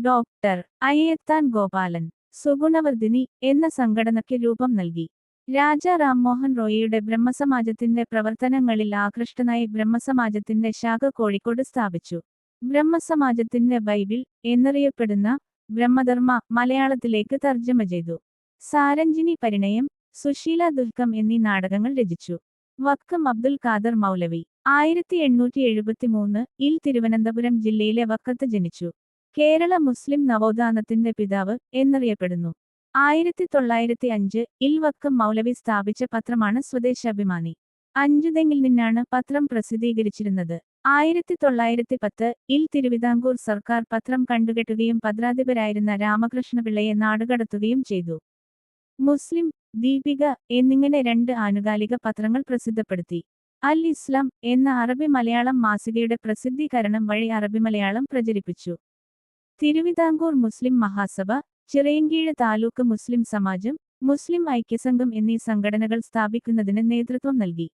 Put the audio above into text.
Doctor Ayyathan Gopalan സുഗുണവർദ്ധിനി എന്ന സംഘടനയ്ക്ക് രൂപം നൽകി. രാജാ റാംമോഹൻ റോയിയുടെ ബ്രഹ്മസമാജത്തിന്റെ പ്രവർത്തനങ്ങളിൽ ആകൃഷ്ടനായി ബ്രഹ്മസമാജത്തിന്റെ ശാഖ കോഴിക്കോട് സ്ഥാപിച്ചു. ബ്രഹ്മസമാജത്തിന്റെ ബൈബിൾ എന്നറിയപ്പെടുന്ന ബ്രഹ്മധർമ്മ മലയാളത്തിലേക്ക് തർജ്ജമ ചെയ്തു. സാരഞ്ജിനി പരിണയം, സുശീല ദുൽക്കം എന്നീ നാടകങ്ങൾ രചിച്ചു. വക്കം അബ്ദുൽ ഖാദർ മൗലവി 1873 തിരുവനന്തപുരം ജില്ലയിലെ വക്കത്ത് ജനിച്ചു. കേരള മുസ്ലിം നവോത്ഥാനത്തിന്റെ പിതാവ് എന്നറിയപ്പെടുന്നു. 1905 വക്കം മൗലവി സ്ഥാപിച്ച പത്രമാണ് സ്വദേശാഭിമാനി. അഞ്ചുതെങ്ങിൽ നിന്നാണ് പത്രം പ്രസിദ്ധീകരിച്ചിരുന്നത്. 1910 തിരുവിതാംകൂർ സർക്കാർ പത്രം കണ്ടുകെട്ടുകയും പത്രാധിപരായിരുന്ന രാമകൃഷ്ണപിള്ളയെ നാടുകടത്തുകയും ചെയ്തു. മുസ്ലിം, ദീപിക എന്നിങ്ങനെ 2 ആനുകാലിക പത്രങ്ങൾ പ്രസിദ്ധപ്പെടുത്തി. അൽ ഇസ്ലാം എന്ന അറബി മലയാളം മാസികയുടെ പ്രസിദ്ധീകരണം വഴി അറബി മലയാളം പ്രചരിപ്പിച്ചു. തിരുവിതാംകൂർ മുസ്ലിം മഹാസഭ, ചിറയൻകീഴ് താലൂക്ക് മുസ്ലിം സമാജം, മുസ്ലിം ഐക്യസംഘം എന്നീ സംഘടനകൾ സ്ഥാപിക്കുന്നതിന് നേതൃത്വം നൽകി.